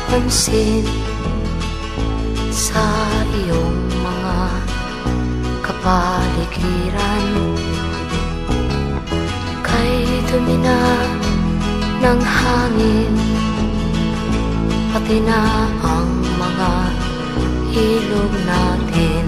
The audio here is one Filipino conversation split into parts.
pansin sa iyong mga kapaligiran. Kay dumi na ng hangin, pati na ang mga ilog natin.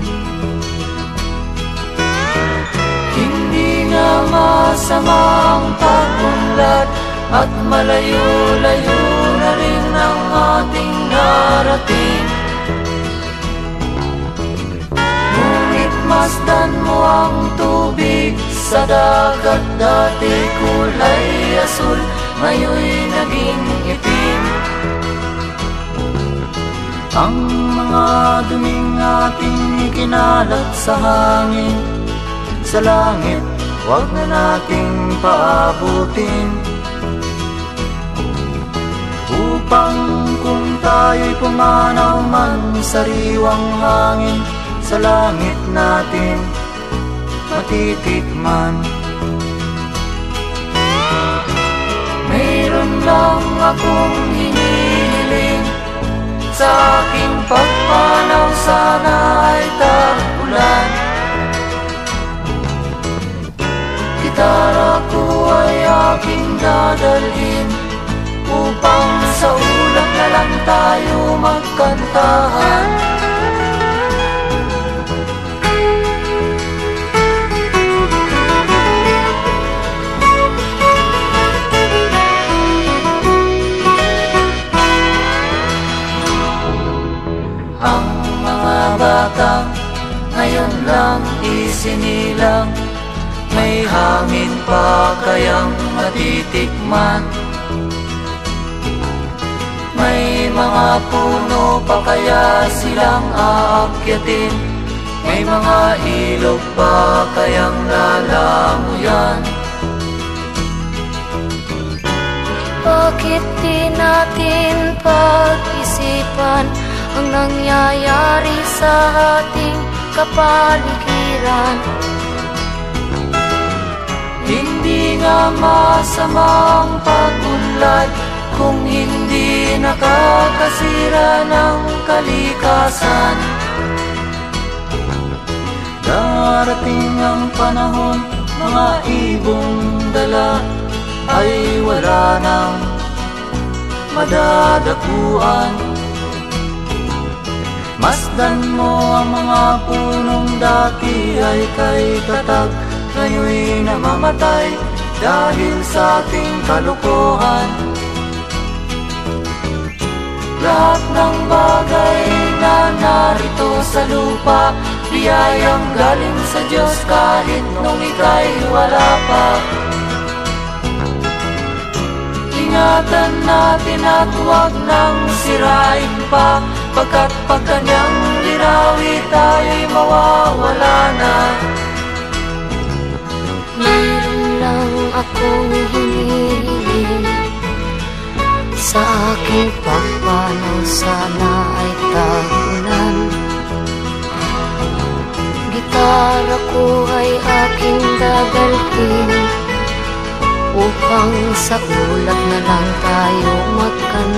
Hindi nga masama ang pag-unlad at malayo-layo na rin ang ating narating. Ngunit masdan mo ang tubig sa dagat, dati kulay asul, ngayon'y naging itim. Ang mga duming ating ikinalat sa hangin, sa langit, huwag na nating paabutin. Upang kung tayo'y pumanaw man sa sariwang hangin, sa langit natin matitikman. Mayroon lang akong hinihiling, sa aking pagpanaw sana ay tag-ulan. Gitara ko ay aking dadalhin, upang sa ulap na lang tayo magkantahan. Ang mga batang ngayon lang isinilang, may hangin pa kayang matitikman. May mga puno pa kaya silang aakyatin, may mga ilog pa kayang lalamuyan. Bakit di natin pag-isipan ang nangyayari sa ating kapaligiran? Hindi nga masama ang pag-unlad kung hindi nakakasira ng kalikasan. Darating ang panahon, mga ibong dala ay wala nang madadapuan. Masdan mo ang mga punong dati ay kay tatag, ngayon'y namamatay dahil sa ating kalokohan. Lahat ng bagay na narito sa lupa, biyayang galing sa Diyos kahit nung ika'y wala pa. Ingatan natin at huwag nang sirain pa, pagkat pag kanyang dinawi tayo'y mawawala na. Mayroon lang akong hinihiling, sa aking pagpanaw sana ay tag-ulan. Gitara ko ay aking dadalhin, upang sa ulap na lang tayo magkantahan.